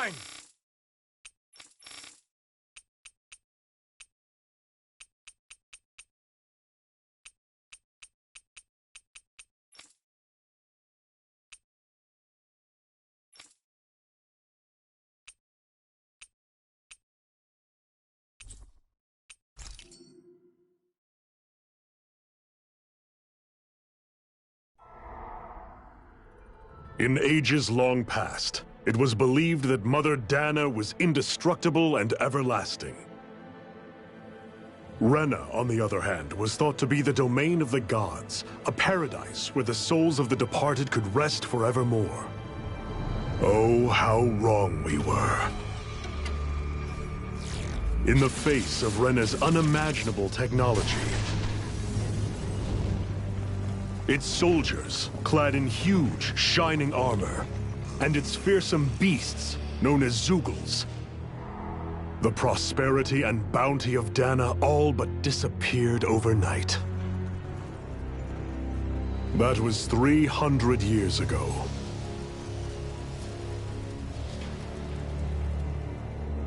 mine! In ages long past, it was believed that Mother Dana was indestructible and everlasting. Rena, on the other hand, was thought to be the domain of the gods, a paradise where the souls of the departed could rest forevermore. Oh, how wrong we were. In the face of Rena's unimaginable technology, its soldiers, clad in huge, shining armor, and its fearsome beasts, known as Zeugles. The prosperity and bounty of Dana all but disappeared overnight. That was 300 years ago.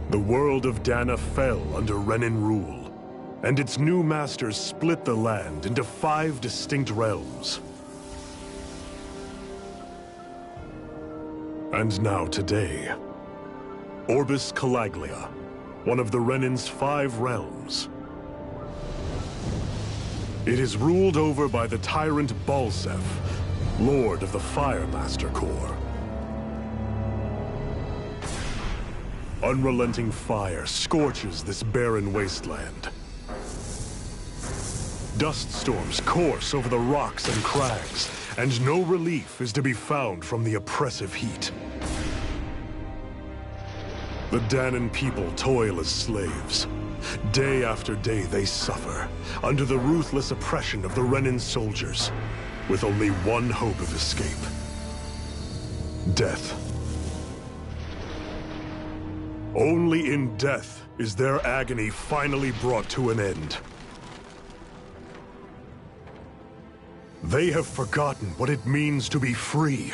The world of Dana fell under Renan rule, and its new masters split the land into 5 distinct realms. And now today, Orbis Calaglia, one of the Renan's 5 realms. It is ruled over by the tyrant Balseph, Lord of the Firemaster Corps. Unrelenting fire scorches this barren wasteland. Dust storms course over the rocks and crags, and no relief is to be found from the oppressive heat. The Danan people toil as slaves. Day after day they suffer, under the ruthless oppression of the Renan soldiers, with only one hope of escape: death. Only in death is their agony finally brought to an end. They have forgotten what it means to be free.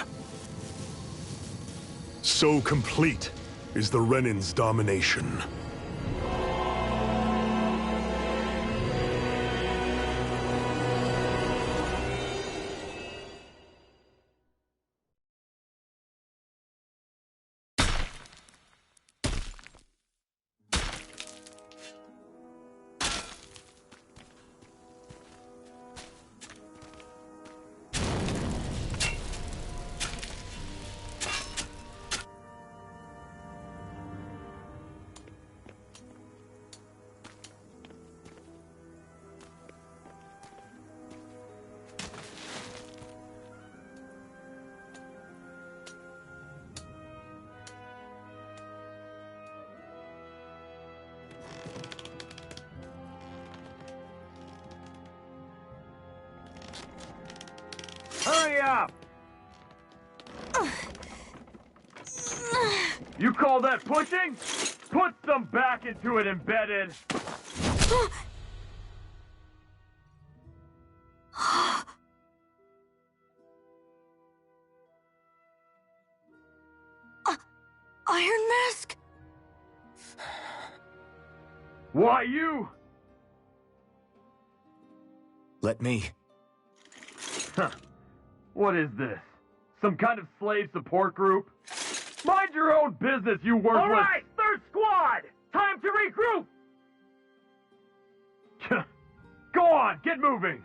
So complete is the Renan's domination. Hurry up! You call that pushing? Put some back into it, embedded! Iron Mask? Why you? Let me. Huh. What is this? Some kind of slave support group? Mind your own business, you worthless— All right, third squad! Time to regroup! Go on, get moving!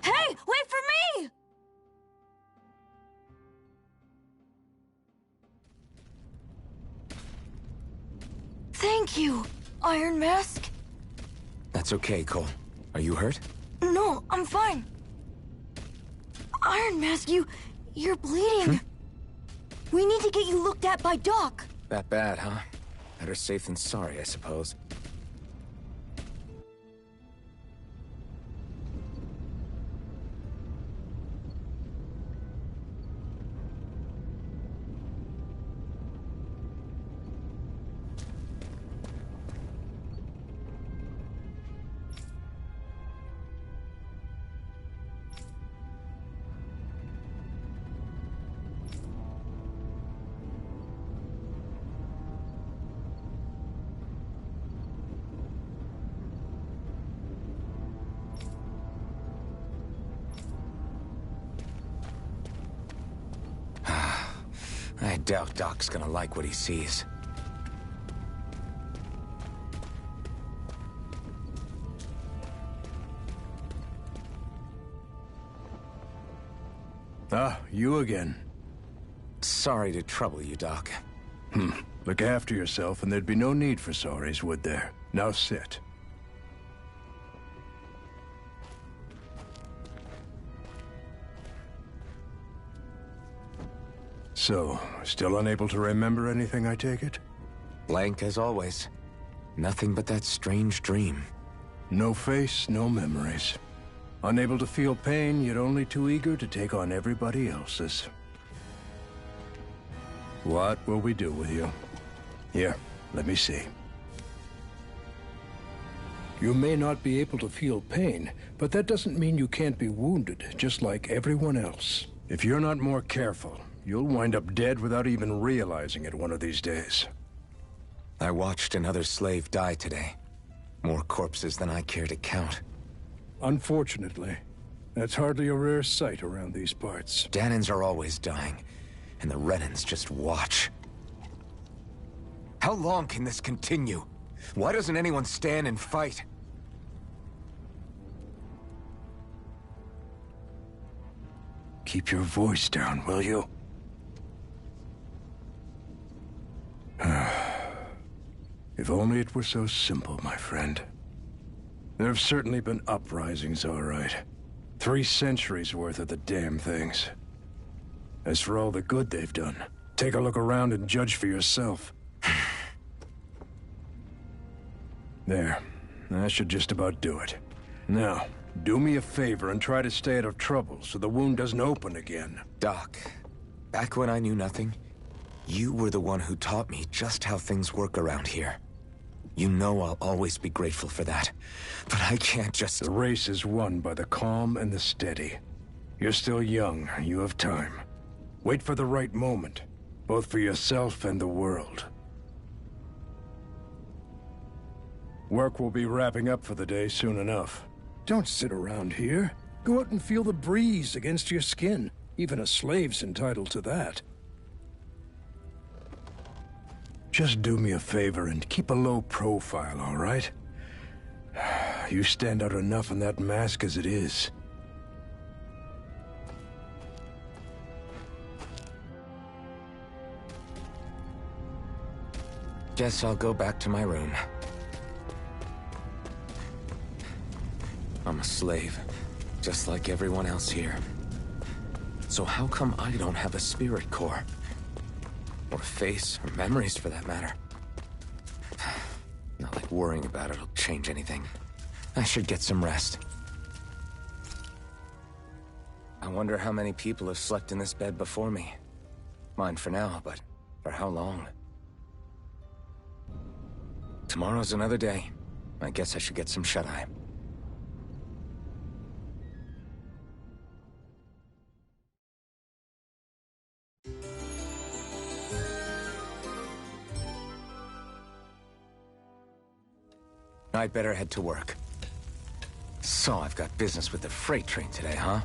Hey, wait for me! Thank you, Iron Mask. That's okay, Cole. Are you hurt? No, I'm fine. Iron Mask, you're bleeding. We need to get you looked at by Doc. That bad, huh? Better safe than sorry, I suppose. doubt Doc's gonna like what he sees. Ah, you again. Sorry to trouble you, Doc. Look after yourself and there'd be no need for sorries, would there? Now sit. So, still unable to remember anything, I take it? Blank as always. Nothing but that strange dream. No face, no memories. Unable to feel pain, yet only too eager to take on everybody else's. What will we do with you? Here, let me see. You may not be able to feel pain, but that doesn't mean you can't be wounded, just like everyone else. If you're not more careful, you'll wind up dead without even realizing it one of these days. I watched another slave die today. More corpses than I care to count. Unfortunately, that's hardly a rare sight around these parts. Dahnans are always dying, and the Renans just watch. How long can this continue? Why doesn't anyone stand and fight? Keep your voice down, will you? If only it were so simple, my friend. There have certainly been uprisings, all right. 3 centuries worth of the damn things. As for all the good they've done, take a look around and judge for yourself. There. That should just about do it. Now, do me a favor and try to stay out of trouble so the wound doesn't open again. Doc, back when I knew nothing, you were the one who taught me just how things work around here. You know I'll always be grateful for that. But I can't just... The race is won by the calm and the steady. You're still young. You have time. Wait for the right moment, both for yourself and the world. Work will be wrapping up for the day soon enough. Don't sit around here. Go out and feel the breeze against your skin. Even a slave's entitled to that. Just do me a favor and keep a low profile, all right? You stand out enough in that mask as it is. Guess I'll go back to my room. I'm a slave, just like everyone else here. So how come I don't have a spirit core? Or a face, or memories for that matter. Not like worrying about it'll change anything. I should get some rest. I wonder how many people have slept in this bed before me. Mine for now, but for how long? Tomorrow's another day. I guess I should get some shut-eye. I'd better head to work. So I've got business with the freight train today, huh?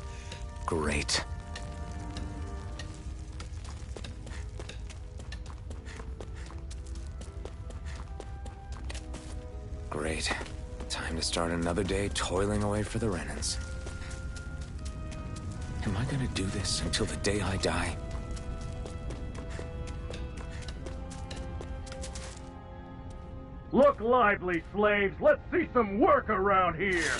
Great. Great. Time to start another day toiling away for the Renans. Am I gonna do this until the day I die? Look lively, slaves! Let's see some work around here!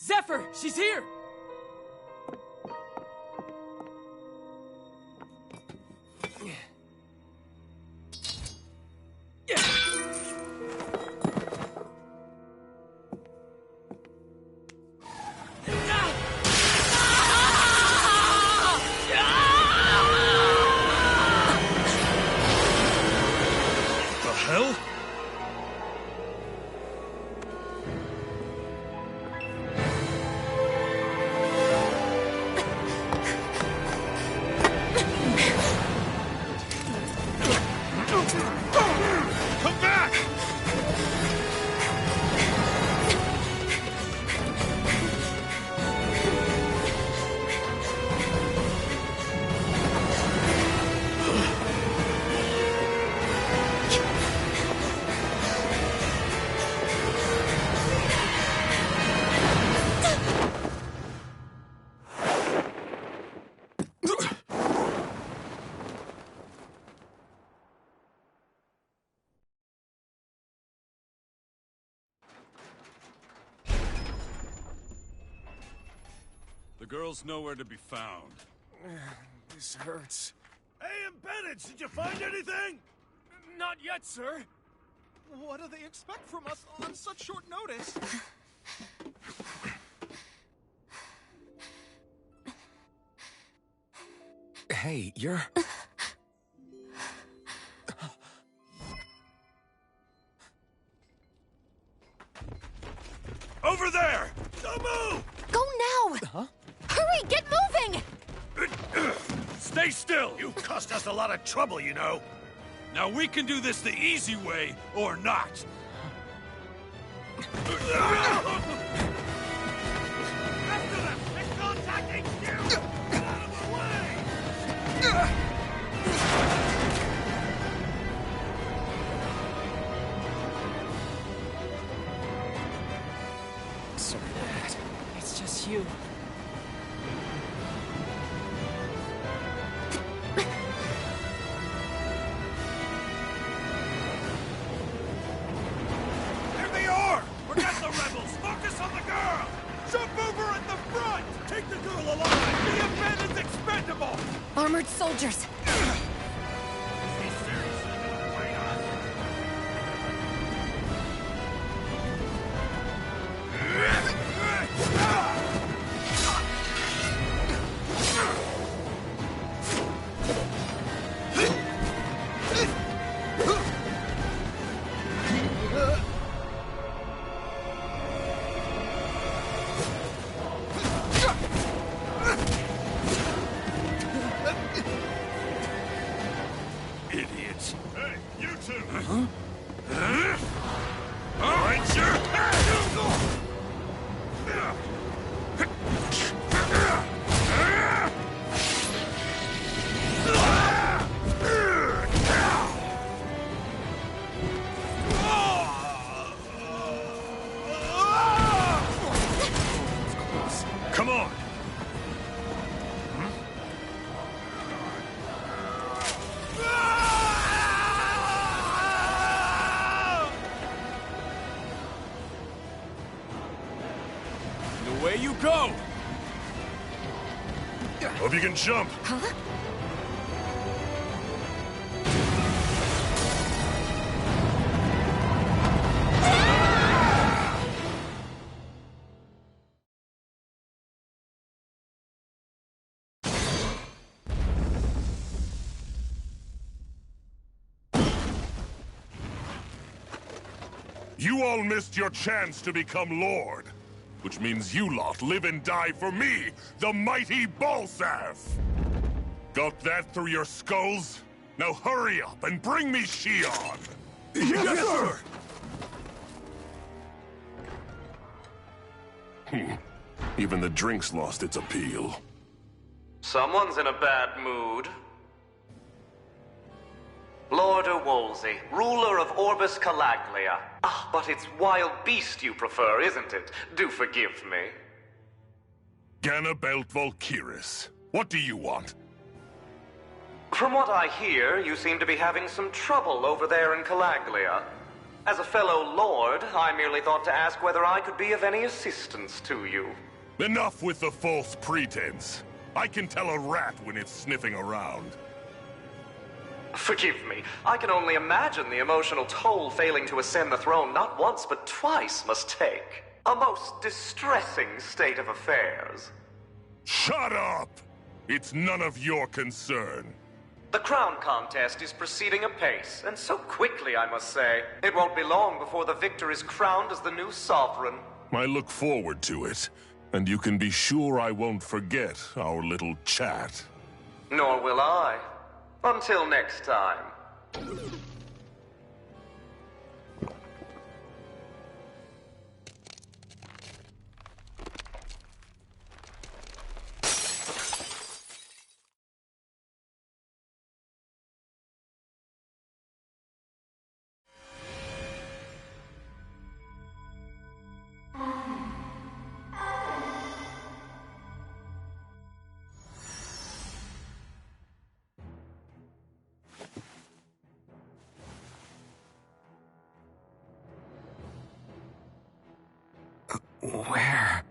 Zephyr! She's here! The hell? Come back! The girl's nowhere to be found. This hurts. Hey, Bennett, did you find anything? Not yet, sir. What do they expect from us on such short notice? Hey, you're... Over there! Don't move! Go now! Huh? Hurry, get moving! Stay still! You cost us a lot of trouble, you know. Now we can do this the easy way, or not. After them! They're contacting you! Out of the way! Sorry, Dad. It's just you. There they are! Forget the rebels! Focus on the girl! Jump over at the front! Take the girl alive! The event is expendable! Armored soldiers! Is he seriously gonna fight us? Idiots. Hey, you two! Right your head! Come on! Away you go! Hope you can jump. Huh? You all missed your chance to become Lord. Which means you lot live and die for me, the mighty Balsath! Got that through your skulls? Now hurry up and bring me Shion! Yes, sir! Even the drink's lost its appeal. Someone's in a bad mood. Lord Wolsey, ruler of Orbis Calaglia. Ah, but it's wild beast you prefer, isn't it? Do forgive me. Ganabelt Volkiris, what do you want? From what I hear, you seem to be having some trouble over there in Calaglia. As a fellow lord, I merely thought to ask whether I could be of any assistance to you. Enough with the false pretense. I can tell a rat when it's sniffing around. Forgive me, I can only imagine the emotional toll failing to ascend the throne not once but twice must take. A most distressing state of affairs. Shut up! It's none of your concern. The crown contest is proceeding apace, and so quickly, I must say. It won't be long before the victor is crowned as the new sovereign. I look forward to it, and you can be sure I won't forget our little chat. Nor will I. Until next time. Where?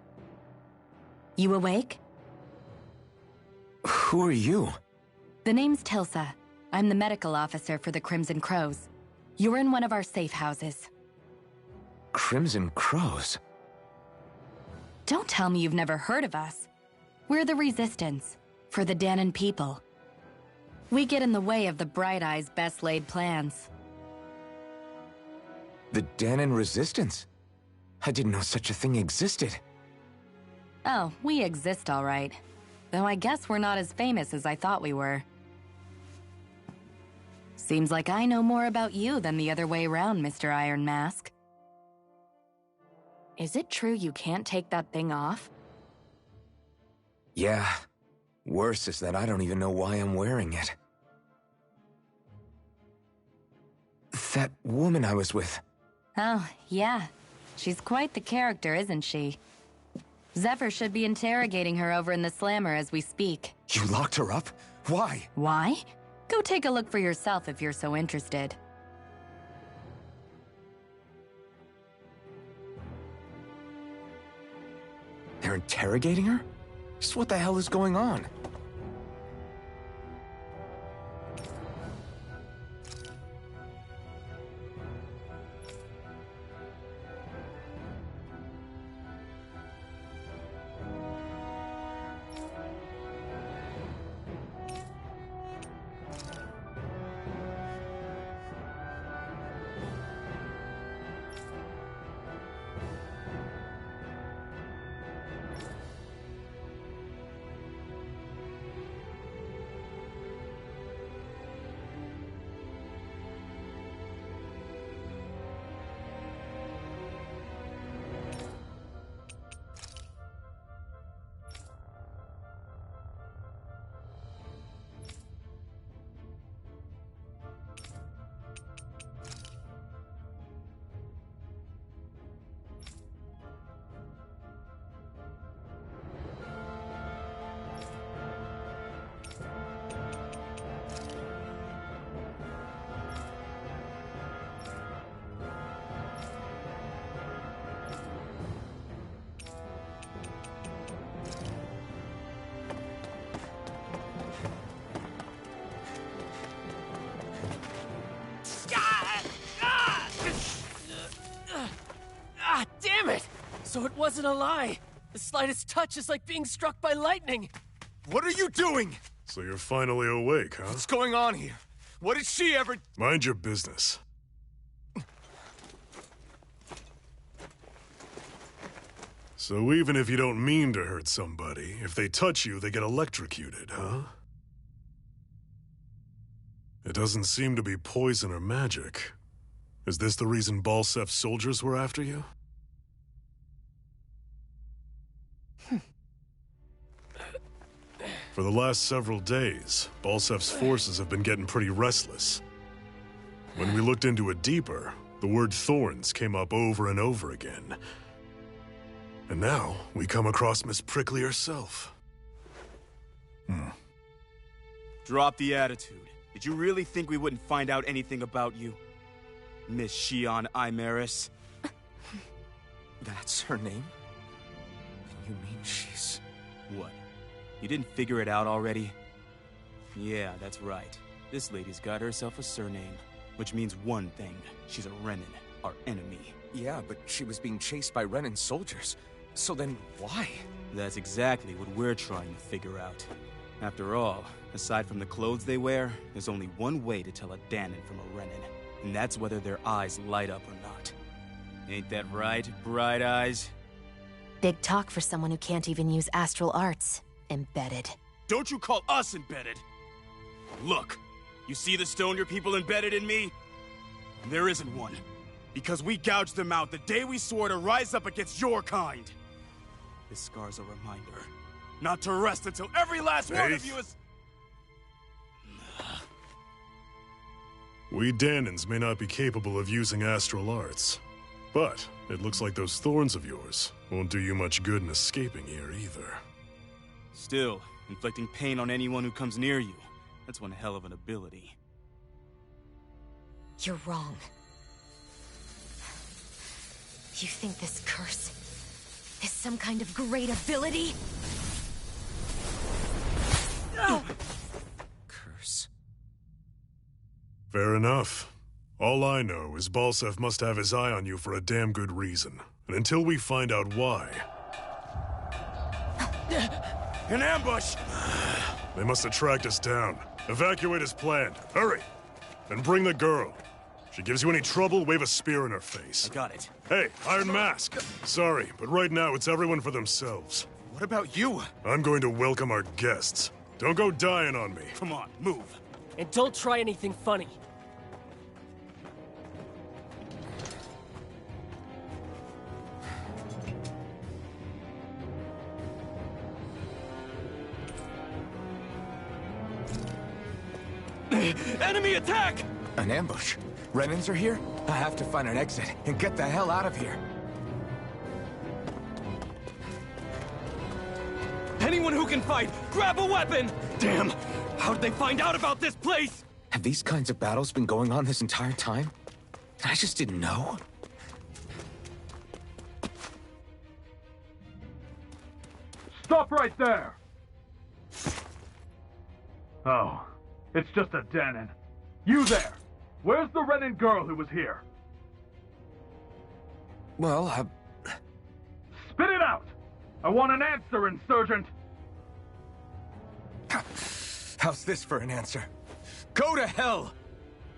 You awake? Who are you? The name's Tilsa. I'm the medical officer for the Crimson Crows. You're in one of our safe houses. Crimson Crows? Don't tell me you've never heard of us. We're the Resistance, for the Dahnan people. We get in the way of the Bright Eyes' best-laid plans. The Dahnan Resistance? I didn't know such a thing existed. Oh, we exist all right. Though I guess we're not as famous as I thought we were. Seems like I know more about you than the other way around, Mr. Iron Mask. Is it true you can't take that thing off? Yeah. Worse is that I don't even know why I'm wearing it. That woman I was with. Oh, yeah. She's quite the character, isn't she? Zephyr should be interrogating her over in the Slammer as we speak. You locked her up? Why? Why? Go take a look for yourself if you're so interested. They're interrogating her? Just what the hell is going on? Damn it! So it wasn't a lie. The slightest touch is like being struck by lightning. What are you doing? So you're finally awake, huh? What's going on here? What did she ever... Mind your business. So even if you don't mean to hurt somebody, if they touch you, they get electrocuted, huh? It doesn't seem to be poison or magic. Is this the reason Balsef's soldiers were after you? For the last several days, Balsef's forces have been getting pretty restless. When we looked into it deeper, the word thorns came up over and over again. And now, we come across Miss Prickly herself. Drop the attitude. Did you really think we wouldn't find out anything about you? Miss Shion Imaris. That's her name? You mean she's... What? You didn't figure it out already? Yeah, that's right. This lady's got herself a surname, which means one thing. She's a Renan, our enemy. Yeah, but she was being chased by Renan soldiers. So then, why? That's exactly what we're trying to figure out. After all, aside from the clothes they wear, there's only one way to tell a Danon from a Renan, and that's whether their eyes light up or not. Ain't that right, Bright Eyes? Big talk for someone who can't even use astral arts. Embedded. Don't you call us embedded! Look, you see the stone your people embedded in me? There isn't one. Because we gouged them out the day we swore to rise up against your kind. This scar's a reminder. Not to rest until every last one of you is... We Danons may not be capable of using astral arts, but it looks like those thorns of yours won't do you much good in escaping here either. Still, inflicting pain on anyone who comes near you, that's one hell of an ability. You're wrong. You think this curse is some kind of great ability? Curse. Fair enough. All I know is Balsef must have his eye on you for a damn good reason. And until we find out why... An ambush! They must have tracked us down. Evacuate as planned. Hurry! And bring the girl. If she gives you any trouble, wave a spear in her face. I got it. Hey, Iron Mask! Sorry, but right now it's everyone for themselves. What about you? I'm going to welcome our guests. Don't go dying on me. Come on, move. And don't try anything funny. Enemy attack! An ambush? Renans are here? I have to find an exit and get the hell out of here. Anyone who can fight, grab a weapon! Damn! How'd they find out about this place? Have these kinds of battles been going on this entire time? I just didn't know. Stop right there! Oh, it's just a Danon. You there! Where's the Renan girl who was here? Well, Spit it out! I want an answer, Insurgent! How's this for an answer? Go to hell!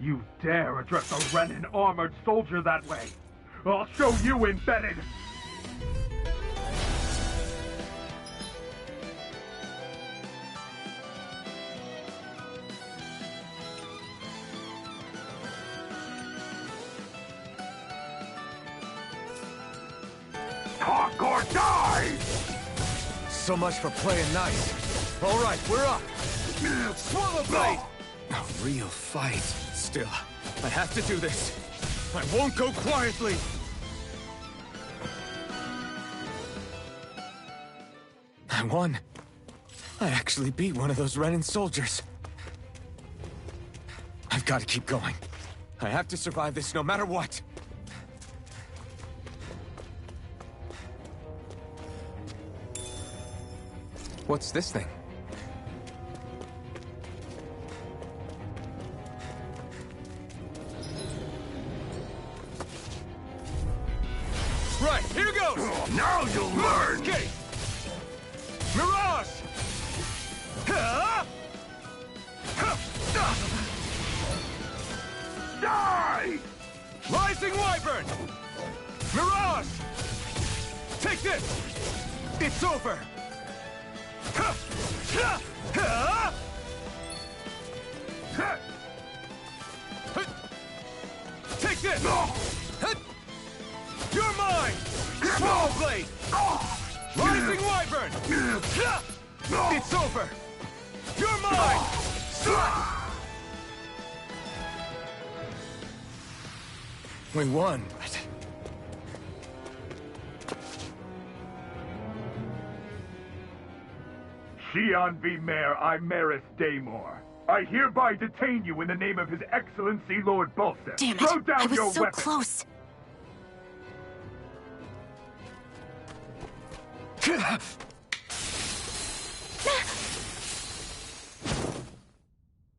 You dare address a Renan armored soldier that way? I'll show you, Embedded! Talk or die! So much for playing nice. All right, we're up. Swallow blade! A real fight. Still, I have to do this. I won't go quietly. I won. I actually beat one of those Renan soldiers. I've got to keep going. I have to survive this no matter what. What's this thing? Right, here goes! Now you'll learn! Escape! Mirage! Die! Rising Wyvern! Mirage! Take this! It's over! Take this! You're mine! Swallow blade! Rising Wyvern! It's over! You're mine! We won, but... Shion v. Mayor Imaris Daymore. I hereby detain you in the name of His Excellency Lord Balsam. Damn it! Throw down I was your so weapon. close.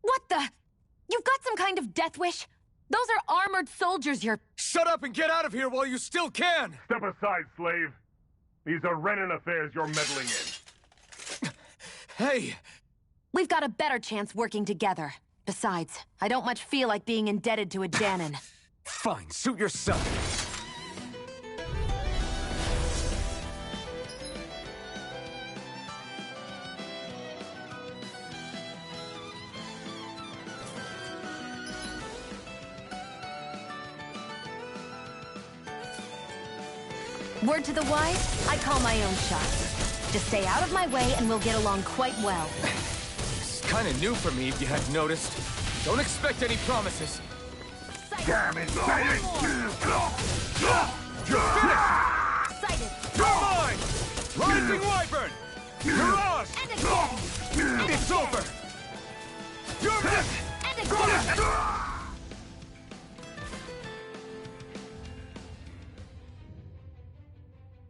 What the? You've got some kind of death wish? Those are armored soldiers you're... Shut up and get out of here while you still can! Step aside, slave. These are Renan affairs you're meddling in. Hey! We've got a better chance working together. Besides, I don't much feel like being indebted to a Dahnan. Fine, suit yourself. Word to the wise, I call my own shot. Just stay out of my way and we'll get along quite well. It's kinda new for me if you hadn't noticed. Don't expect any promises. Damn it, Sighted! Sighted! You're mine! Rising Wyvern! Mirage! And again! It's over! You're next! And again!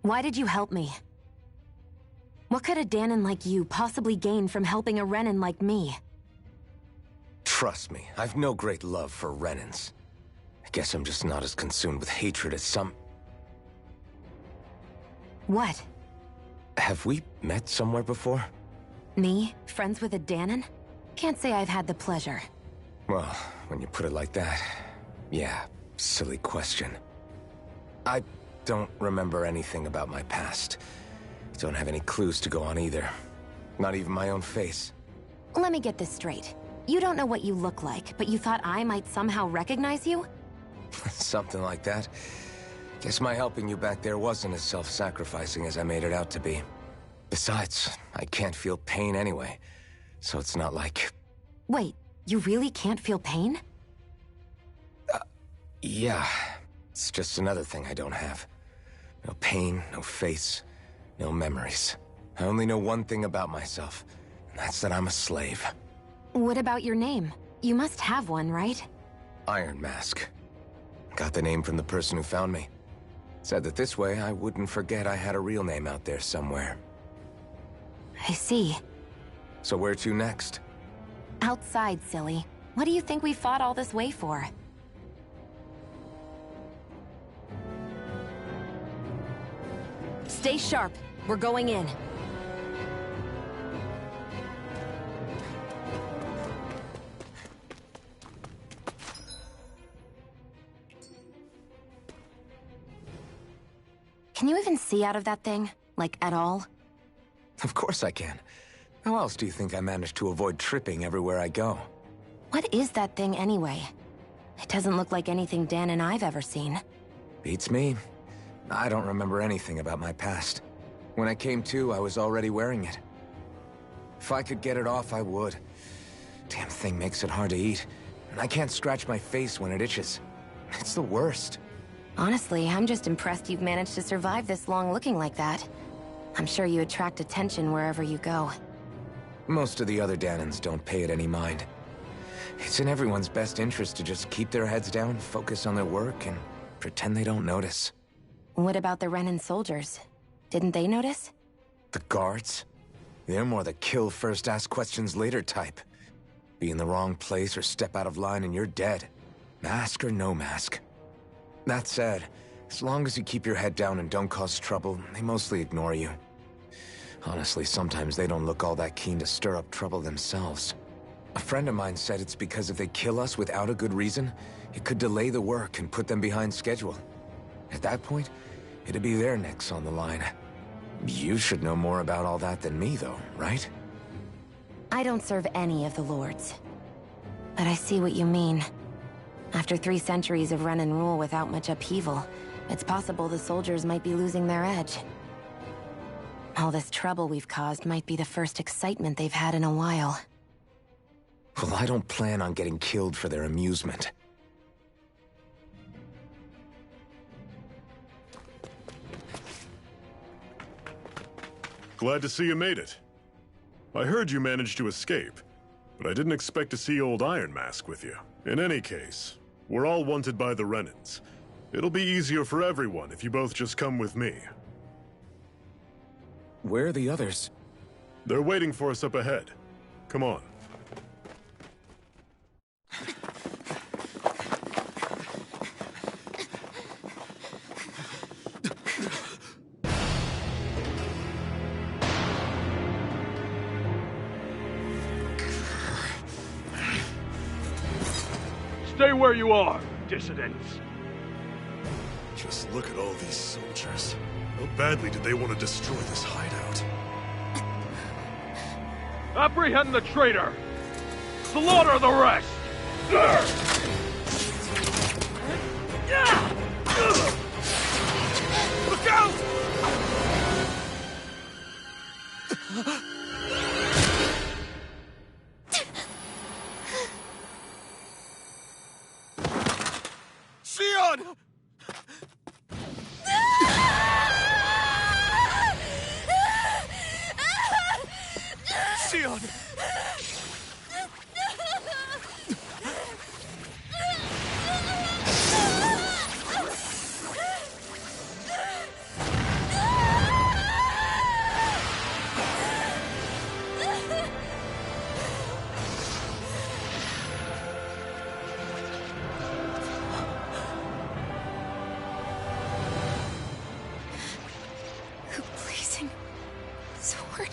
Why did you help me? What could a Dahnan like you possibly gain from helping a Renan like me? Trust me, I've no great love for Renans. I guess I'm just not as consumed with hatred as some... What? Have we met somewhere before? Me? Friends with a Dahnan? Can't say I've had the pleasure. Well, when you put it like that, yeah, silly question. I don't remember anything about my past. Don't have any clues to go on either. Not even my own face. Let me get this straight. You don't know what you look like, but you thought I might somehow recognize you? Something like that. Guess my helping you back there wasn't as self-sacrificing as I made it out to be. Besides, I can't feel pain anyway, so it's not like... Wait, you really can't feel pain? Yeah. It's just another thing I don't have. No pain, no face, no memories. I only know one thing about myself, and that's that I'm a slave. What about your name? You must have one, right? Iron Mask. Got the name from the person who found me. Said that this way I wouldn't forget I had a real name out there somewhere. I see. So where to next? Outside, silly. What do you think we fought all this way for? Stay sharp. We're going in. Can you even see out of that thing? Like, at all? Of course I can. How else do you think I managed to avoid tripping everywhere I go? What is that thing anyway? It doesn't look like anything Dahnan I've ever seen. Beats me. I don't remember anything about my past. When I came to, I was already wearing it. If I could get it off, I would. Damn thing makes it hard to eat, and I can't scratch my face when it itches. It's the worst. Honestly, I'm just impressed you've managed to survive this long looking like that. I'm sure you attract attention wherever you go. Most of the other Dahnans don't pay it any mind. It's in everyone's best interest to just keep their heads down, focus on their work, and pretend they don't notice. What about the Renan soldiers? Didn't they notice? The guards? They're more the kill first, ask questions later type. Be in the wrong place or step out of line and you're dead. Mask or no mask. That said, as long as you keep your head down and don't cause trouble, they mostly ignore you. Honestly, sometimes they don't look all that keen to stir up trouble themselves. A friend of mine said it's because if they kill us without a good reason, it could delay the work and put them behind schedule. At that point, it'd be their necks on the line. You should know more about all that than me, though, right? I don't serve any of the lords. But I see what you mean. After 3 centuries of Renan rule without much upheaval, it's possible the soldiers might be losing their edge. All this trouble we've caused might be the first excitement they've had in a while. Well, I don't plan on getting killed for their amusement. Glad to see you made it. I heard you managed to escape. but I didn't expect to see old Iron Mask with you. In any case, we're all wanted by the Renans. It'll be easier for everyone if you both just come with me. Where are the others? They're waiting for us up ahead. Come on. Stay where you are, dissidents. Just look at all these soldiers. How badly did they want to destroy this hideout? Apprehend the traitor! Slaughter the rest! Look out! Xion! Xion! The blazing sword.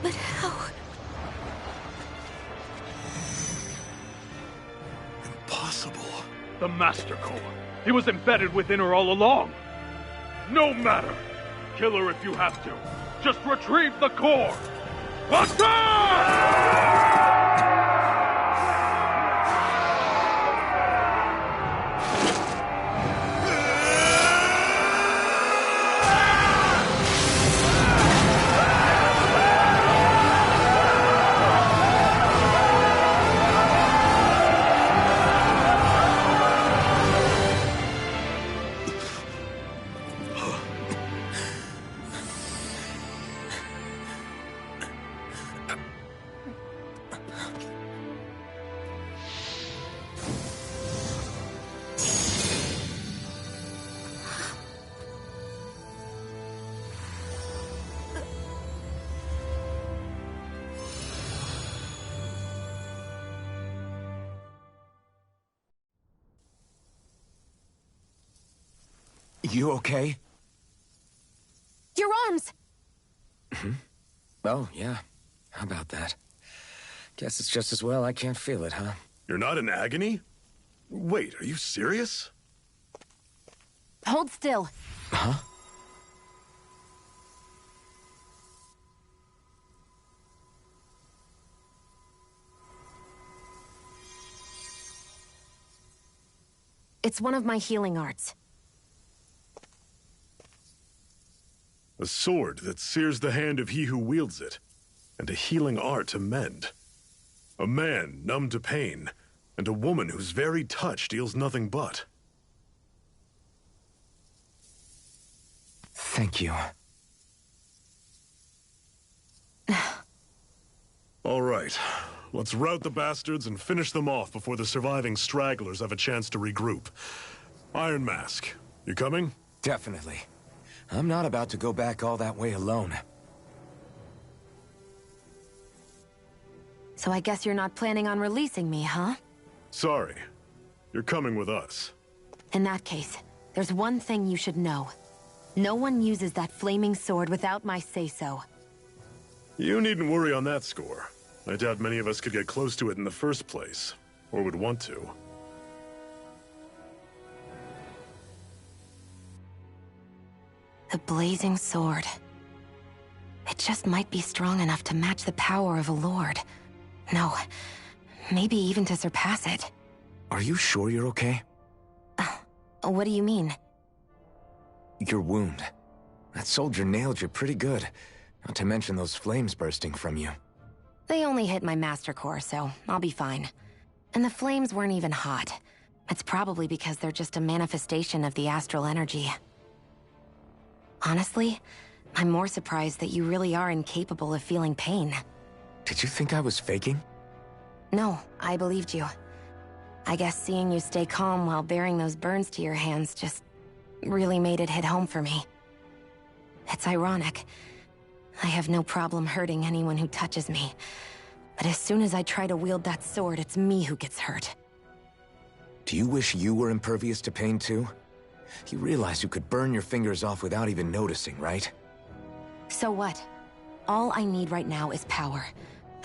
But how? Impossible. The Master Core. He was embedded within her all along. No matter. Kill her if you have to. Just retrieve the core. Attack! You okay? Your arms! Oh, yeah. How about that? Guess it's just as well I can't feel it, huh? You're not in agony? Wait, are you serious? Hold still. Huh? It's one of my healing arts. A sword that sears the hand of he who wields it, and a healing art to mend. A man numb to pain, and a woman whose very touch deals nothing but. Thank you. All right, let's rout the bastards and finish them off before the surviving stragglers have a chance to regroup. Iron Mask, you coming? Definitely. I'm not about to go back all that way alone. So I guess you're not planning on releasing me, huh? Sorry. You're coming with us. In that case, there's one thing you should know. No one uses that flaming sword without my say-so. You needn't worry on that score. I doubt many of us could get close to it in the first place, or would want to. The blazing sword. It just might be strong enough to match the power of a lord. No, maybe even to surpass it. Are you sure you're okay? What do you mean? Your wound. That soldier nailed you pretty good. Not to mention those flames bursting from you. They only hit my master core, so I'll be fine. And the flames weren't even hot. It's probably because they're just a manifestation of the astral energy. Honestly, I'm more surprised that you really are incapable of feeling pain. Did you think I was faking? No, I believed you. I guess seeing you stay calm while bearing those burns to your hands just really made it hit home for me. It's ironic. I have no problem hurting anyone who touches me. But as soon as I try to wield that sword, it's me who gets hurt. Do you wish you were impervious to pain too? You realize you could burn your fingers off without even noticing, right? So what? All I need right now is power.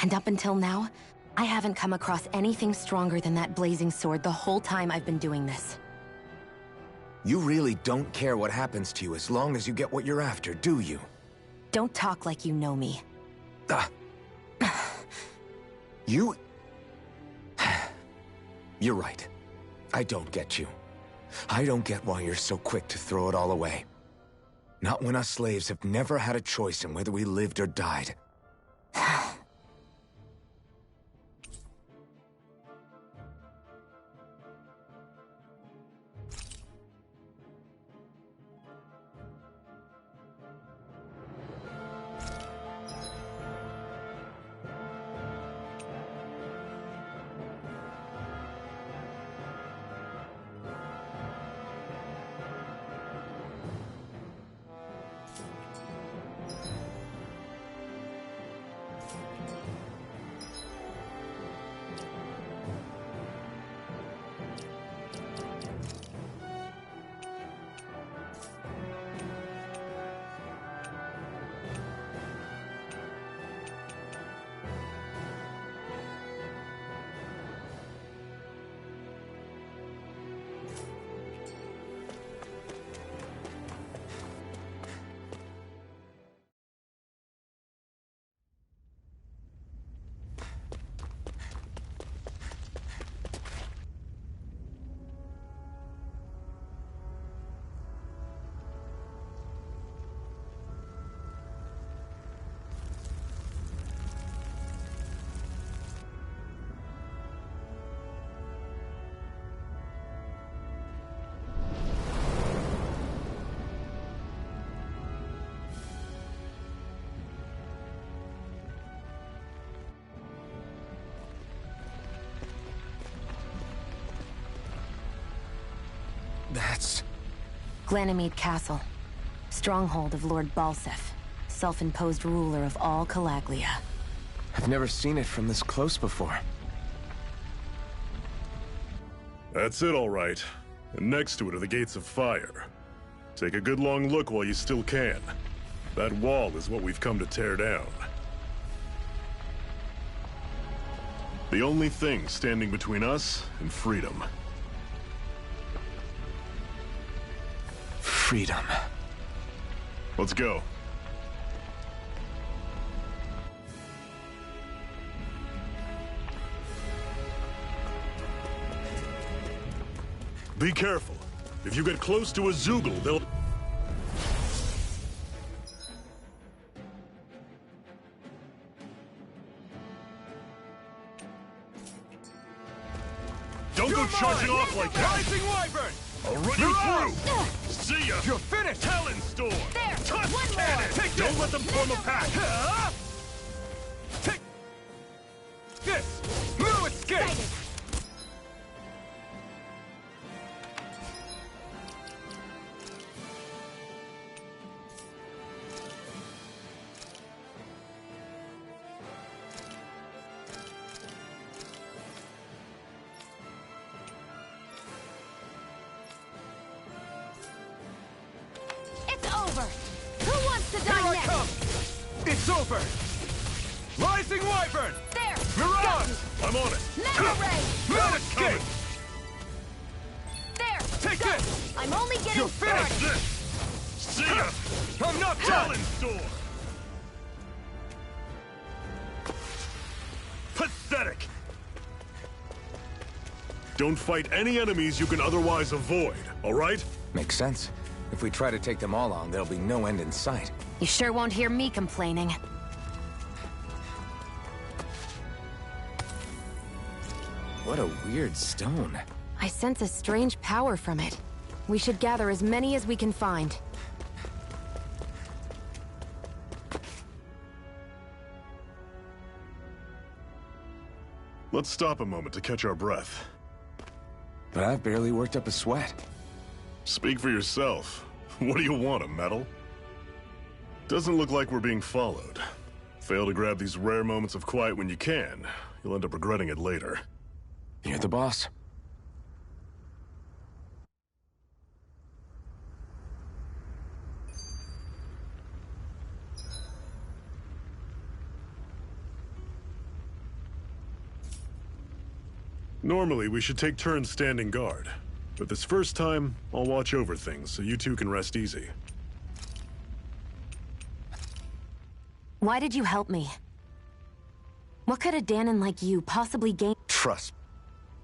And up until now, I haven't come across anything stronger than that blazing sword the whole time I've been doing this. You really don't care what happens to you as long as you get what you're after, do you? Don't talk like you know me. You... You're right. I don't get you. I don't get why you're so quick to throw it all away. Not when us slaves have never had a choice in whether we lived or died. That's... Glanimede Castle. Stronghold of Lord Balseph, self-imposed ruler of all Calaglia. I've never seen it from this close before. That's it, all right. And next to it are the Gates of Fire. Take a good long look while you still can. That wall is what we've come to tear down. The only thing standing between us and freedom. Freedom. Let's go. Be careful. If you get close to a Zeugle, they'll... Don't go charging off like that! Rising Wyvern! I'll run you through! See ya! You're finished! Talon Storm! There! Touch One cannon! more! Take Don't this! let them form a pack! Take this! No escape! Excited. It's over! Who wants to Here die I next? come! It's over! Rising Wyvern! There! Mirage! I'm on it! Mega Ray! No escape! There! Take Go. this! I'm only getting You're finished! started! See ya! I'm not done! Talon Storm! Pathetic! Don't fight any enemies you can otherwise avoid, all right? Makes sense. If we try to take them all on, there'll be no end in sight. You sure won't hear me complaining. What a weird stone. I sense a strange power from it. We should gather as many as we can find. Let's stop a moment to catch our breath. But I've barely worked up a sweat. Speak for yourself. What do you want, a medal? Doesn't look like we're being followed. Fail to grab these rare moments of quiet when you can. You'll end up regretting it later. You're the boss. Normally, we should take turns standing guard. But this first time, I'll watch over things so you two can rest easy. Why did you help me? What could a Dahnan like you possibly gain? Trust.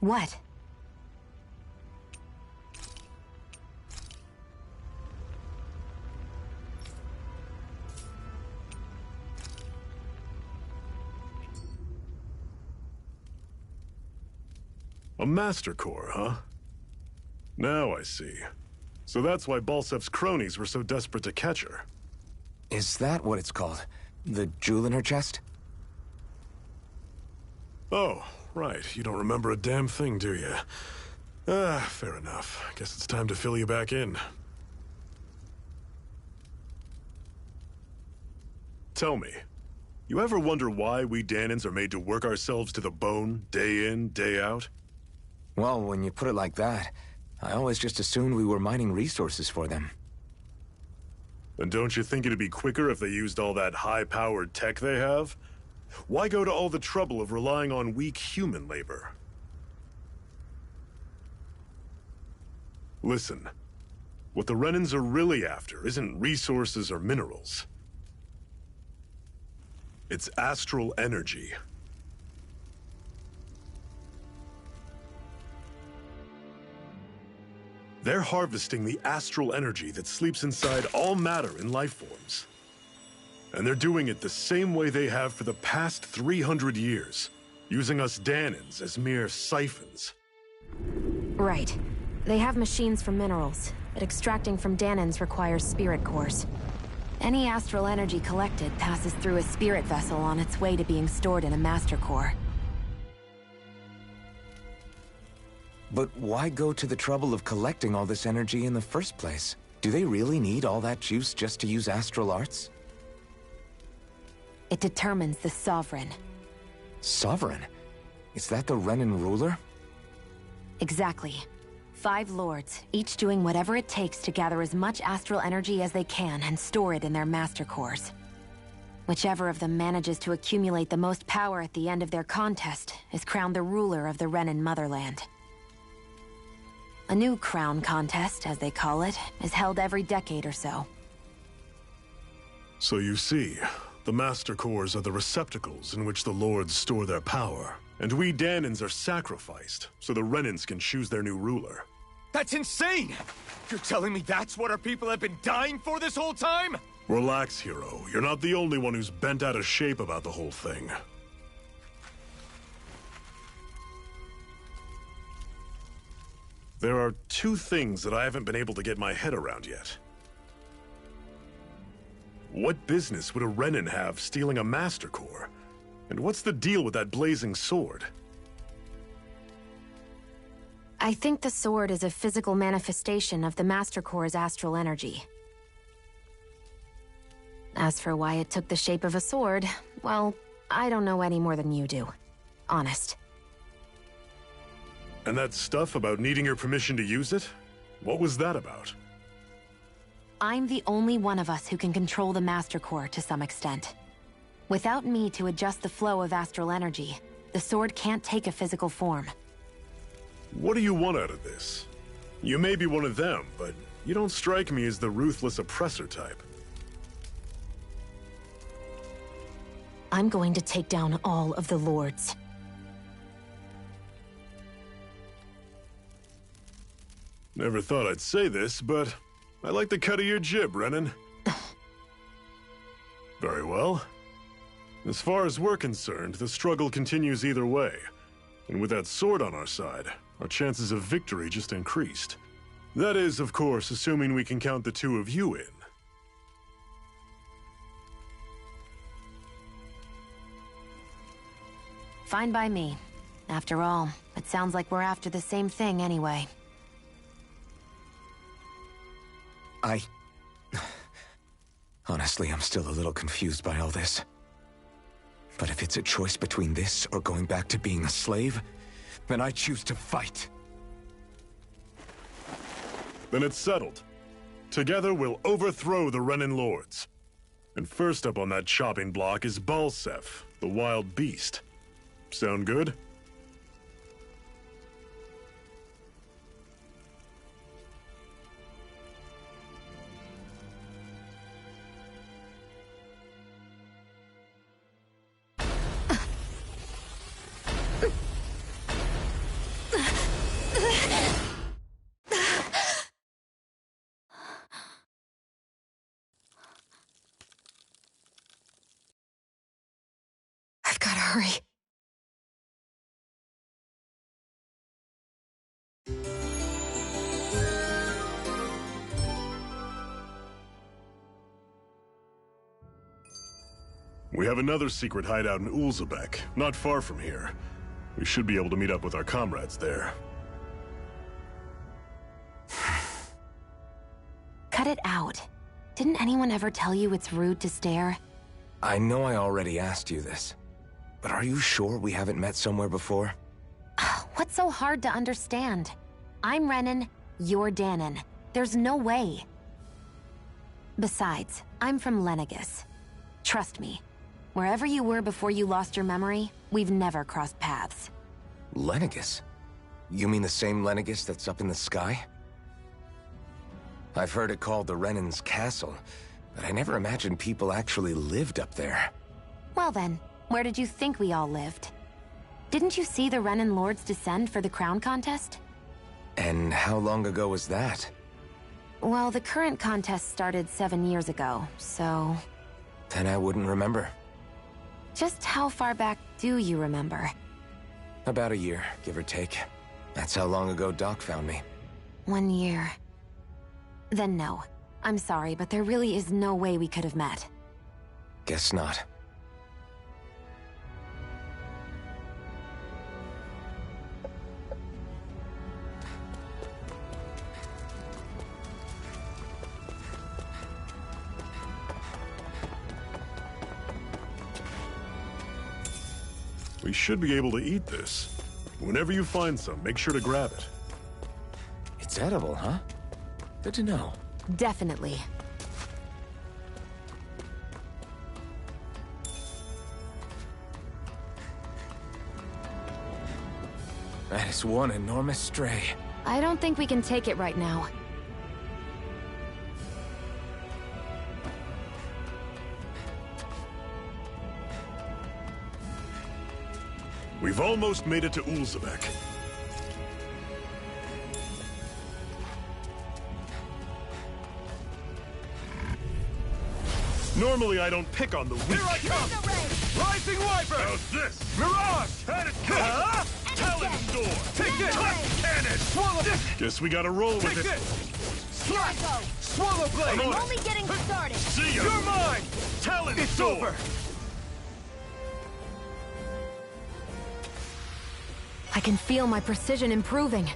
What? A Master Core, huh? Now I see. So that's why Balsef's cronies were so desperate to catch her. Is that what it's called? The jewel in her chest? Oh, right. You don't remember a damn thing, do you? Fair enough. Guess it's time to fill you back in. Tell me, you ever wonder why we Dahnans are made to work ourselves to the bone, day in, day out? Well, when you put it like that, I always just assumed we were mining resources for them. And don't you think it'd be quicker if they used all that high-powered tech they have? Why go to all the trouble of relying on weak human labor? Listen, what the Renans are really after isn't resources or minerals. It's astral energy. They're harvesting the astral energy that sleeps inside all matter in life forms. And they're doing it the same way they have for the past 300 years, using us Dahnans as mere siphons. Right. They have machines for minerals, but extracting from Dahnans requires spirit cores. Any astral energy collected passes through a spirit vessel on its way to being stored in a master core. But why go to the trouble of collecting all this energy in the first place? Do they really need all that juice just to use astral arts? It determines the Sovereign. Sovereign? Is that the Renan ruler? Exactly. 5 lords, each doing whatever it takes to gather as much astral energy as they can and store it in their master cores. Whichever of them manages to accumulate the most power at the end of their contest is crowned the ruler of the Renan motherland. A new crown contest, as they call it, is held every decade or so. So you see, the Master Cores are the receptacles in which the Lords store their power. And we Dahnans are sacrificed, so the Renans can choose their new ruler. That's insane! You're telling me that's what our people have been dying for this whole time? Relax, hero. You're not the only one who's bent out of shape about the whole thing. There are 2 things that I haven't been able to get my head around yet. What business would a Renan have stealing a Master Core? And what's the deal with that blazing sword? I think the sword is a physical manifestation of the Master Core's astral energy. As for why it took the shape of a sword, well, I don't know any more than you do. Honest. And that stuff about needing your permission to use it? What was that about? I'm the only one of us who can control the Master Core to some extent. Without me to adjust the flow of astral energy, the sword can't take a physical form. What do you want out of this? You may be one of them, but you don't strike me as the ruthless oppressor type. I'm going to take down all of the lords. Never thought I'd say this, but I like the cut of your jib, Renan. Very well. As far as we're concerned, the struggle continues either way. And with that sword on our side, our chances of victory just increased. That is, of course, assuming we can count the 2 of you in. Fine by me. After all, it sounds like we're after the same thing anyway. Honestly, I'm still a little confused by all this. But if it's a choice between this or going back to being a slave, then I choose to fight. Then it's settled. Together we'll overthrow the Renan Lords. And first up on that chopping block is Balseph, the wild beast. Sound good? I've gotta hurry. We have another secret hideout in Ulzebek, not far from here. We should be able to meet up with our comrades there. Cut it out. Didn't anyone ever tell you it's rude to stare? I know I already asked you this, but are you sure we haven't met somewhere before? What's so hard to understand? I'm Renan, you're Danon. There's no way. Besides, I'm from Lenegis. Trust me, wherever you were before you lost your memory, we've never crossed paths. Lenegis? You mean the same Lenegis that's up in the sky? I've heard it called the Renan's Castle, but I never imagined people actually lived up there. Well then, where did you think we all lived? Didn't you see the Renan Lords descend for the crown contest? And how long ago was that? Well, the current contest started 7 years ago, so... Then I wouldn't remember. Just how far back do you remember? About a year, give or take. That's how long ago Doc found me. 1 year. Then no. I'm sorry, but there really is no way we could have met. Guess not. We should be able to eat this. Whenever you find some, make sure to grab it. It's edible, huh? Good to know. Definitely. That is one enormous stray. I don't think we can take it right now. We've almost made it to Ulzebek. Normally I don't pick on the weak. Here I come! Rising Wyvern! How's this? Mirage! Had it coming! Talon door! Take this! Tusk cannon! Swallow! Guess we gotta roll with Take it. this! Here I go. Swallow blade! I'm only getting started. See ya! You're mine! Talon It's door! over! I can feel my precision improving.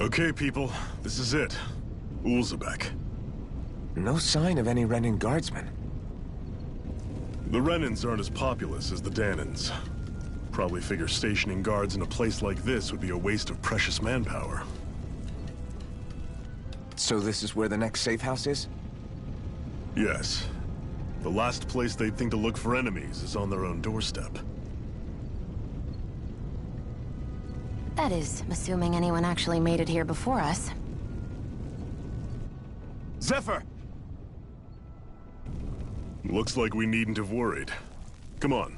Okay, people. This is it. Ulzebek. No sign of any Renan guardsmen. The Renans aren't as populous as the Danons. Probably figure stationing guards in a place like this would be a waste of precious manpower. So this is where the next safe house is? Yes. The last place they'd think to look for enemies is on their own doorstep. That is, assuming anyone actually made it here before us. Zephyr! Looks like we needn't have worried. Come on.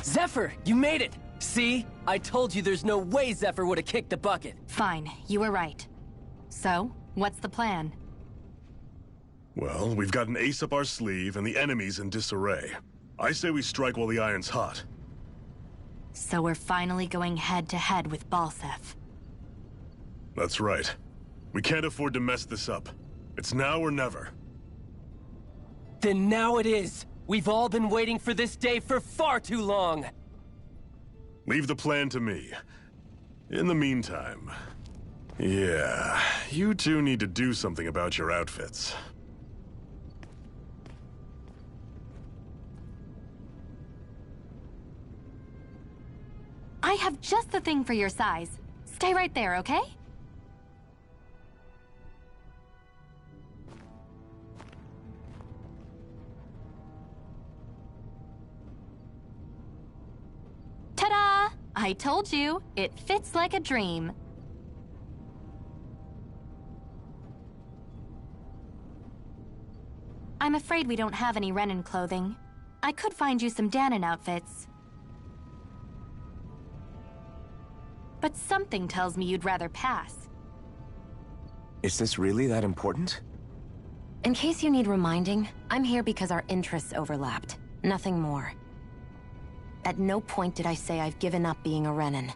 Zephyr, you made it! See? I told you there's no way Zephyr would have kicked the bucket. Fine, you were right. So, what's the plan? Well, we've got an ace up our sleeve and the enemy's in disarray. I say we strike while the iron's hot. So we're finally going head-to-head with Balseph. That's right. We can't afford to mess this up. It's now or never. Then now it is! We've all been waiting for this day for far too long! Leave the plan to me. In the meantime... yeah, you two need to do something about your outfits. I have just the thing for your size. Stay right there, okay? Ta-da! I told you, it fits like a dream. I'm afraid we don't have any Renan clothing. I could find you some Danon outfits. But something tells me you'd rather pass. Is this really that important? In case you need reminding, I'm here because our interests overlapped. Nothing more. At no point did I say I've given up being a Renan.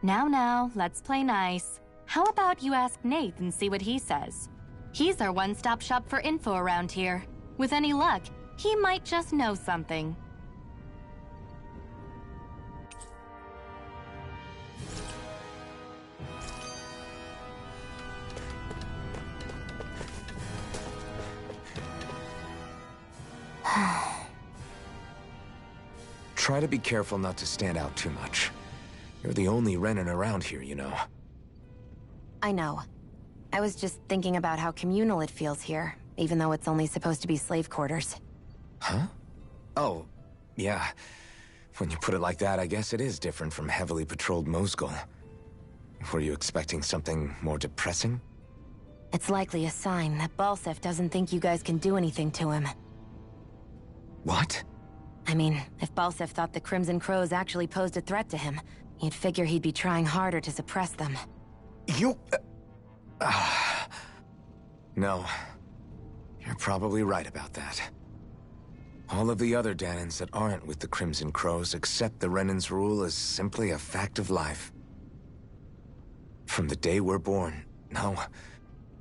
Now, let's play nice. How about you ask Nath and see what he says? He's our one-stop shop for info around here. With any luck, he might just know something. Try to be careful not to stand out too much. You're the only Renan around here, you know. I know. I was just thinking about how communal it feels here, even though it's only supposed to be slave quarters. Huh? Oh, yeah. When you put it like that, I guess it is different from heavily patrolled Mosgul. Were you expecting something more depressing? It's likely a sign that Balseph doesn't think you guys can do anything to him. What? I mean, if Balseph thought the Crimson Crows actually posed a threat to him, you'd figure he'd be trying harder to suppress them. You... No. You're probably right about that. All of the other Danons that aren't with the Crimson Crows accept the Renan's rule as simply a fact of life. From the day we're born, no,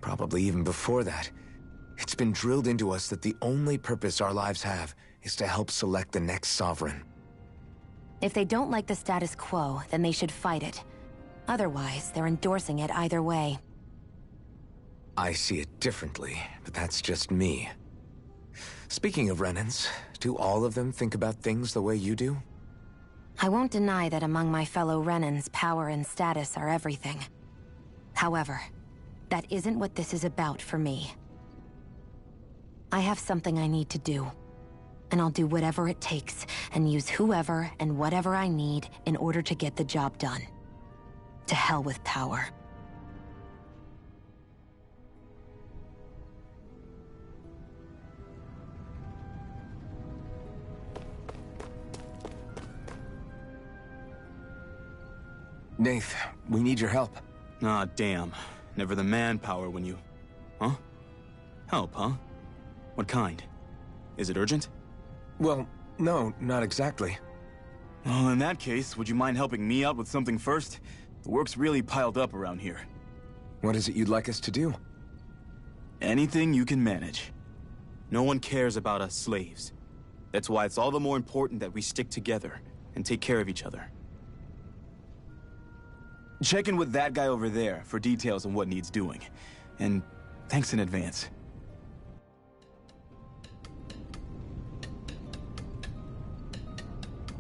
probably even before that, it's been drilled into us that the only purpose our lives have is to help select the next sovereign. If they don't like the status quo, then they should fight it. Otherwise, they're endorsing it either way. I see it differently, but that's just me. Speaking of Renans, do all of them think about things the way you do? I won't deny that among my fellow Renans, power and status are everything. However, that isn't what this is about for me. I have something I need to do. And I'll do whatever it takes, and use whoever and whatever I need in order to get the job done. To hell with power. Nath, we need your help. Ah, damn. Never the manpower when you... Huh? Help, huh? What kind? Is it urgent? Well, no, not exactly. Well, in that case, would you mind helping me out with something first? The work's really piled up around here. What is it you'd like us to do? Anything you can manage. No one cares about us slaves. That's why it's all the more important that we stick together and take care of each other. Check in with that guy over there for details on what needs doing. And thanks in advance.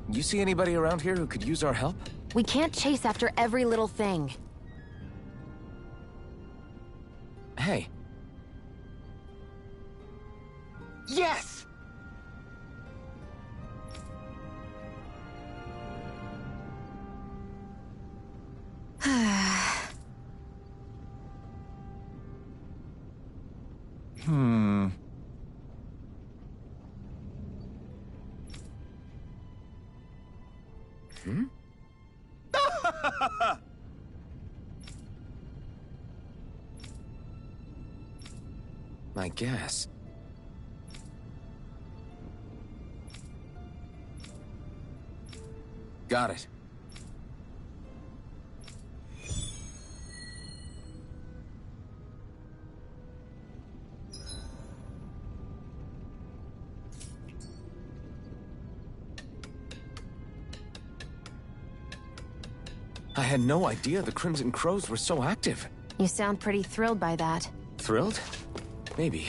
You see anybody around here who could use our help? We can't chase after every little thing. Hey. Yes! I guess. Got it. I had no idea the Crimson Crows were so active. You sound pretty thrilled by that. Thrilled? Maybe.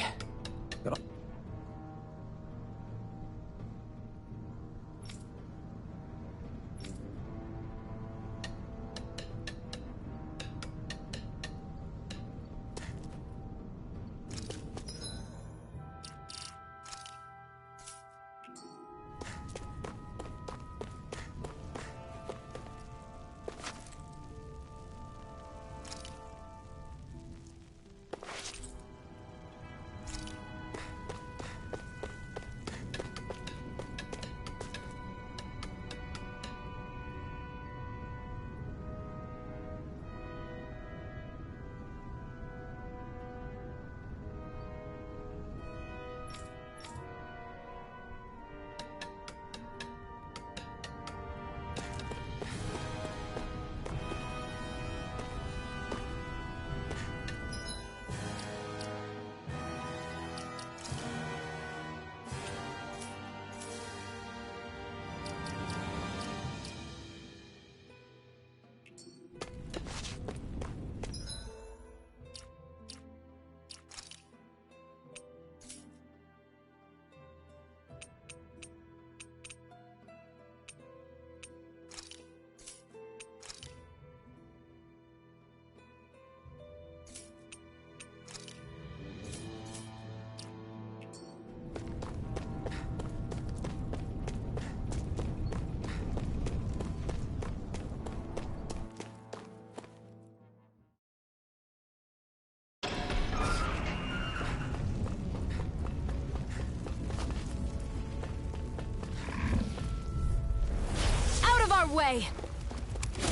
Way.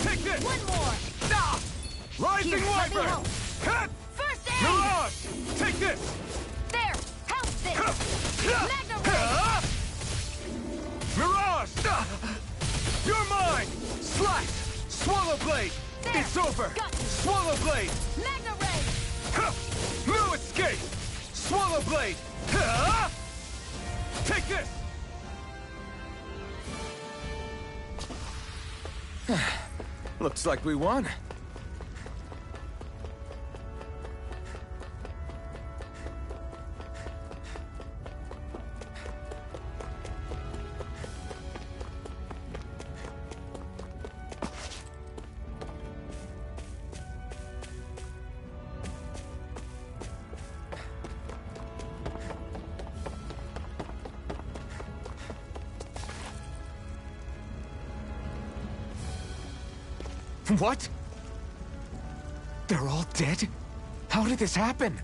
Take this! One more! Ah! Rising Here, let me Wyvern! help. Cut! First aid! Mirage! Take this! There! Help this! Magna Ray! Mirage! You're mine! Slice! Swallow Blade! There. It's over! Got you. Swallow Blade! Magna Ray! No escape! Swallow Blade! Take this! Looks like we won. What? They're all dead? How did this happen?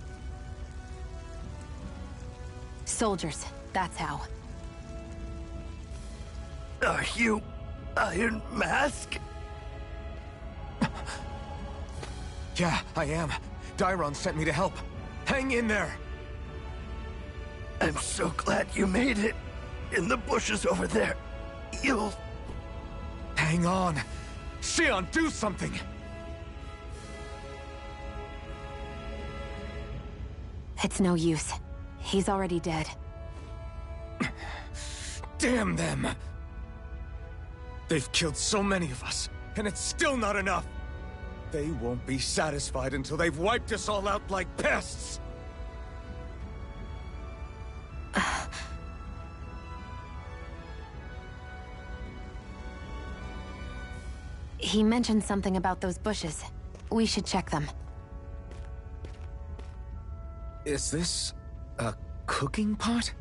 Soldiers, that's how. Are you Iron Mask? Yeah, I am. Dairon sent me to help. Hang in there! I'm so glad you made it. In the bushes over there. You'll... Hang on. Xion, do something! It's no use. He's already dead. Damn them! They've killed so many of us, and it's still not enough! They won't be satisfied until they've wiped us all out like pests! He mentioned something about those bushes. We should check them. Is this... a cooking pot?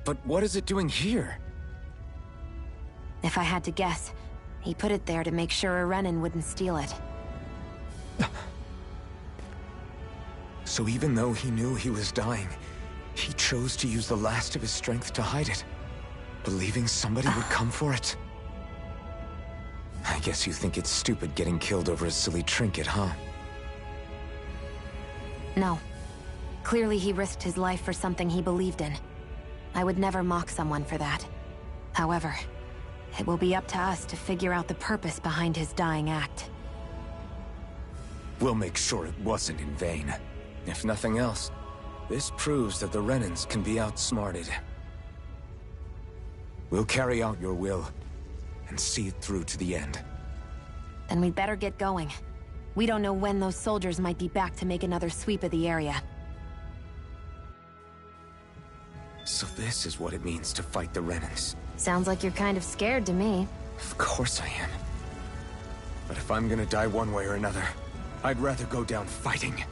But what is it doing here? If I had to guess, he put it there to make sure Renan wouldn't steal it. So even though he knew he was dying, he chose to use the last of his strength to hide it, believing somebody would come for it. Guess you think it's stupid getting killed over a silly trinket, huh? No. Clearly he risked his life for something he believed in. I would never mock someone for that. However, it will be up to us to figure out the purpose behind his dying act. We'll make sure it wasn't in vain. If nothing else, this proves that the Renans can be outsmarted. We'll carry out your will, and see it through to the end. Then we'd better get going. We don't know when those soldiers might be back to make another sweep of the area. So this is what it means to fight the Renans. Sounds like you're kind of scared to me. Of course I am. But if I'm gonna die one way or another, I'd rather go down fighting.